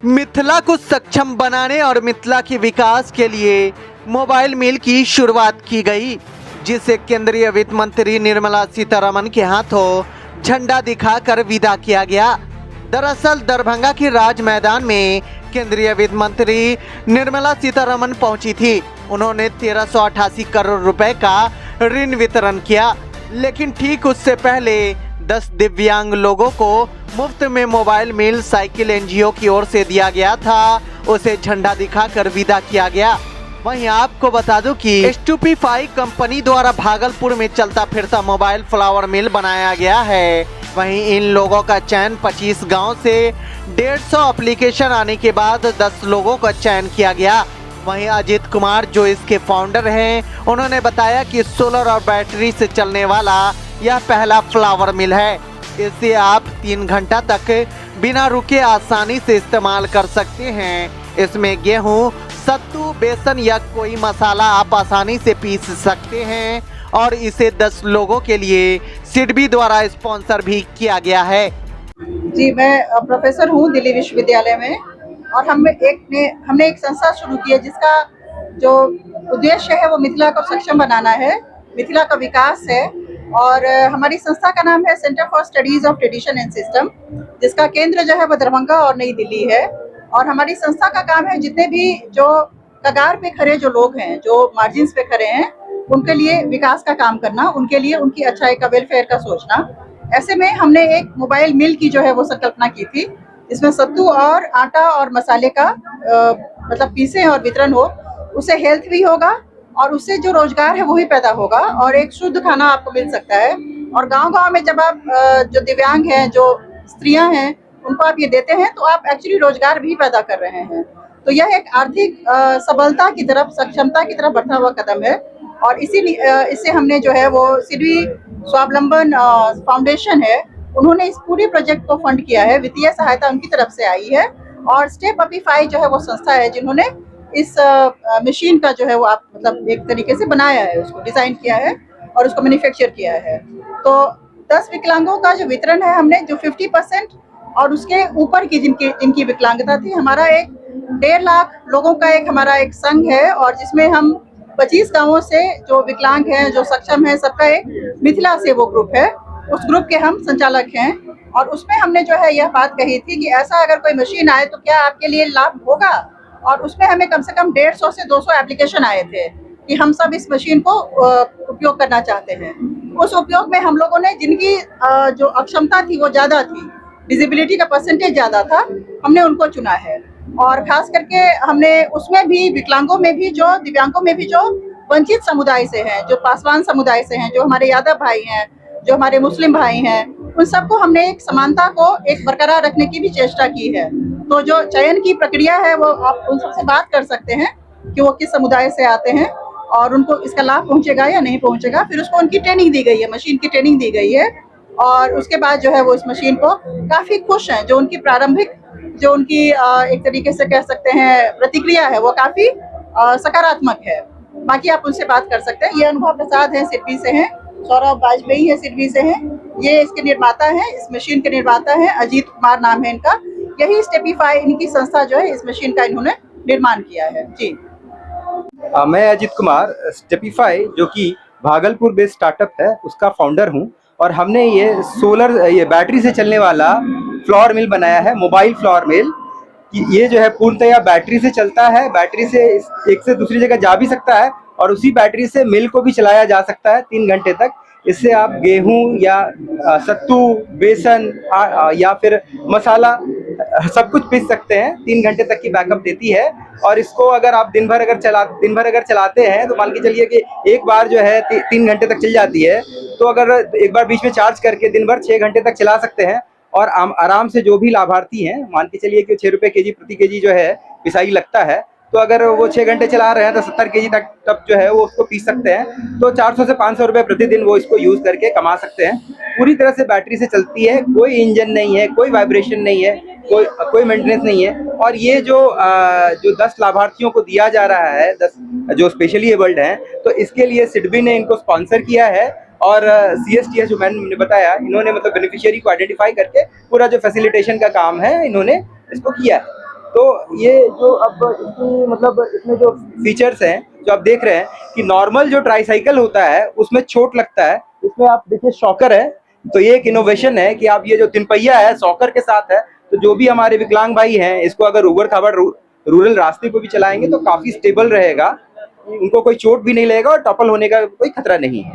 मिथिला को सक्षम बनाने और मिथिला के विकास के लिए मोबाइल मिल की शुरुआत की गई, जिसे केंद्रीय वित्त मंत्री निर्मला सीतारमण के हाथों झंडा दिखाकर विदा किया गया। दरअसल दरभंगा के राज मैदान में केंद्रीय वित्त मंत्री निर्मला सीतारमण पहुंची थी। उन्होंने 1388 करोड़ रुपए का ऋण वितरण किया, लेकिन ठीक उससे पहले 10 दिव्यांग लोगों को मुफ्त में मोबाइल मिल साइकिल एनजीओ की ओर से दिया गया था। उसे झंडा दिखाकर विदा किया गया। वहीं आपको बता दूं कि स्टूपीफाई कंपनी द्वारा भागलपुर में चलता फिरता मोबाइल फ्लावर मिल बनाया गया है। वहीं इन लोगों का चयन 25 गांव से 150 एप्लीकेशन आने के बाद 10 लोगों का चयन किया गया। वहीं अजीत कुमार जो इसके फाउंडर हैं, उन्होंने बताया कि सोलर और बैटरी से चलने वाला यह पहला फ्लावर मिल है। इसे आप 3 घंटा तक बिना रुके आसानी से इस्तेमाल कर सकते हैं। इसमें गेहूं, सत्तू, बेसन या कोई मसाला आप आसानी से पीस सकते हैं और इसे 10 लोगों के लिए सिडबी द्वारा स्पॉन्सर भी किया गया है। जी, मैं प्रोफेसर हूँ दिल्ली विश्वविद्यालय में और हमने एक संस्था शुरू की है जिसका जो उद्देश्य है वो मिथिला को सक्षम बनाना है, मिथिला का विकास है। और हमारी संस्था का नाम है centre for studies of tradition and system, जिसका केंद्र जो है वो दरभंगा और नई दिल्ली है। और हमारी संस्था का काम है जितने भी जो कगार पे खड़े जो लोग हैं, जो मार्जिन्स पे खड़े हैं, उनके लिए विकास का काम करना, उनके लिए उनकी अच्छाई का, वेलफेयर का सोचना। ऐसे में हमने एक मोबाइल मिल की जो है वो संकल्पना की थी, इसमें सत्तू और आटा और मसाले का मतलब पीसे और वितरण हो। उससे हेल्थ भी होगा और उससे जो रोजगार है वो भी पैदा होगा और एक शुद्ध खाना आपको मिल सकता है। और गांव-गांव में जब आप जो दिव्यांग हैं, जो स्त्रियां हैं, उनको आप ये देते हैं तो आप एक्चुअली रोजगार भी पैदा कर रहे हैं। तो यह एक आर्थिक सबलता की तरफ, सक्षमता की तरफ बढ़ता हुआ कदम है। और इससे हमने जो है वो सिडबी स्वावलंबन फाउंडेशन है, उन्होंने इस पूरे प्रोजेक्ट को फंड किया है, वित्तीय सहायता उनकी तरफ से आई है। और स्टूपीफाई जो है वो संस्था है जिन्होंने इस मशीन का जो है वो आप मतलब एक तरीके से बनाया है, उसको डिजाइन किया है और उसको मैन्युफैक्चर किया है। तो 10 विकलांगों का जो वितरण है हमने, जो 50% और उसके ऊपर की जिनकी विकलांगता थी, हमारा एक 1.5 लाख लोगों का हमारा एक संघ है और जिसमें हम 25 गांवों से जो विकलांग हैं, जो सक्षम हैं, सबका एक मिथिला से वो ग्रुप है, उस ग्रुप के हम संचालक हैं। और उसमें हमने जो है यह बात कही थी कि ऐसा अगर कोई मशीन आए तो क्या आपके लिए लाभ होगा। और उसमें हमें कम से कम 150 से 200 एप्लीकेशन आए थे कि हम सब इस मशीन को उपयोग करना चाहते हैं। उस उपयोग में हम लोगों ने जिनकी जो अक्षमता थी वो ज़्यादा थी, विजिबिलिटी का परसेंटेज ज़्यादा था, हमने उनको चुना है। और खास करके हमने उसमें भी विकलांगों में भी, जो दिव्यांगों में भी, जो वंचित समुदाय से हैं, जो पासवान समुदाय से हैं, जो हमारे यादव भाई हैं, जो हमारे मुस्लिम भाई हैं, उन सबको हमने एक समानता को एक बरकरार रखने की भी चेष्टा की है। तो जो चयन की प्रक्रिया है वो आप उन सबसे बात कर सकते हैं कि वो किस समुदाय से आते हैं और उनको इसका लाभ पहुंचेगा या नहीं पहुंचेगा। फिर उसको उनकी ट्रेनिंग दी गई है, मशीन की ट्रेनिंग दी गई है और उसके बाद जो है वो इस मशीन को काफ़ी खुश हैं। जो उनकी प्रारंभिक, जो उनकी एक तरीके से कह सकते हैं प्रतिक्रिया है, वो काफ़ी सकारात्मक है। बाकी आप उनसे बात कर सकते हैं। ये अनुभव प्रसाद हैं, सिडबी से हैं, सौरभ वाजपेयी है, सिडबी से हैं, ये इसके निर्माता हैं, इस मशीन के निर्माता हैं, अजीत कुमार नाम है इनका। यही स्टूपीफाई इनकी संस्था जो है इस मशीन का इन्होंने निर्माण किया है। जी, मैं अजीत कुमार, स्टूपीफाई जो कि भागलपुर बेस्ड स्टार्टअप है उसका फाउंडर हूं और हमने ये बैटरी से चलने वाला फ्लावर मिल बनाया है, मोबाइल फ्लावर मिल। ये जो है पूर्णतया बैटरी से चलता है, बैटरी से एक से दूसरी जगह जा भी सकता है और उसी बैटरी से मिल को भी चलाया जा सकता है 3 घंटे तक। इससे आप गेहूं या सत्तू, बेसन या फिर मसाला सब कुछ पीस सकते हैं। 3 घंटे तक की बैकअप देती है और इसको अगर आप दिन भर अगर चलाते हैं तो मान के चलिए कि एक बार जो है 3 घंटे तक चल जाती है, तो अगर एक बार बीच में चार्ज करके दिन भर 6 घंटे तक चला सकते हैं। और आराम से जो भी लाभार्थी हैं, मान के चलिए कि 6 रुपये केजी प्रति केजी जो है पिसाई लगता है, तो अगर वो 6 घंटे चला रहे हैं तो 70 केजी तक जो है वो उसको पीस सकते हैं। तो 400 से 500 रुपये प्रतिदिन वो इसको यूज़ करके कमा सकते हैं। पूरी तरह से बैटरी से चलती है, कोई इंजन नहीं है, कोई वाइब्रेशन नहीं है, कोई मेंटेनेंस नहीं है। और ये जो 10 लाभार्थियों को दिया जा रहा है, 10 जो स्पेशली एबल्ड हैं, तो इसके लिए सिडबी ने इनको स्पॉन्सर किया है। और CSTS जो मैंने बताया, इन्होंने मतलब बेनिफिशियरी को आइडेंटिफाई करके पूरा जो फैसिलिटेशन का काम है इन्होंने इसको किया है। तो ये जो अब इसकी मतलब इसमें जो फीचर्स हैं जो आप देख रहे हैं कि नॉर्मल जो ट्राईसाइकिल होता है उसमें चोट लगता है, इसमें आप देखिए शॉकर है। तो ये एक इनोवेशन है कि आप ये जो 3 पहिया है शॉकर के साथ है, तो जो भी हमारे विकलांग भाई हैं इसको अगर ऊबड़ खाबड़ रूरल रास्ते पे भी चलाएंगे तो काफी स्टेबल रहेगा, उनको कोई चोट भी नहीं लगेगा और टॉपल होने का कोई खतरा नहीं है।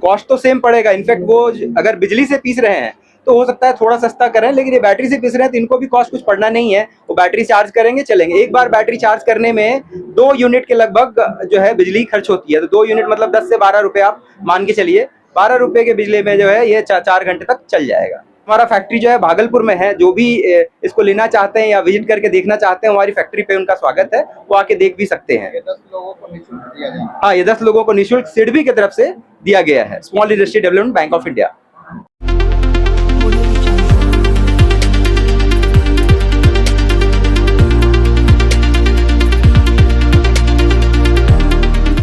कॉस्ट तो सेम पड़ेगा, इनफैक्ट वो अगर बिजली से पीस रहे हैं तो हो सकता है थोड़ा सस्ता करें, लेकिन ये बैटरी से पीस रहे हैं तो इनको भी कॉस्ट कुछ पड़ना नहीं है। वो बैटरी चार्ज करेंगे चलेंगे। एक बार बैटरी चार्ज करने में 2 यूनिट के लगभग जो है बिजली खर्च होती है, तो 2 यूनिट मतलब 10 से 12 रुपए आप मान के चलिए। 12 रुपए के बिजली में जो है ये 4 घंटे तक चल जाएगा। हमारा फैक्ट्री जो है भागलपुर में है, जो भी इसको लेना चाहते हैं या विजिट करके देखना चाहते हैं हमारी फैक्ट्री पे उनका स्वागत है, वो आके देख भी सकते हैं। ये 10 लोगों को निःशुल्क दिया जाए। हाँ, ये 10 लोगों को निःशुल्क सिडबी की तरफ से दिया गया है, small industry development bank of India.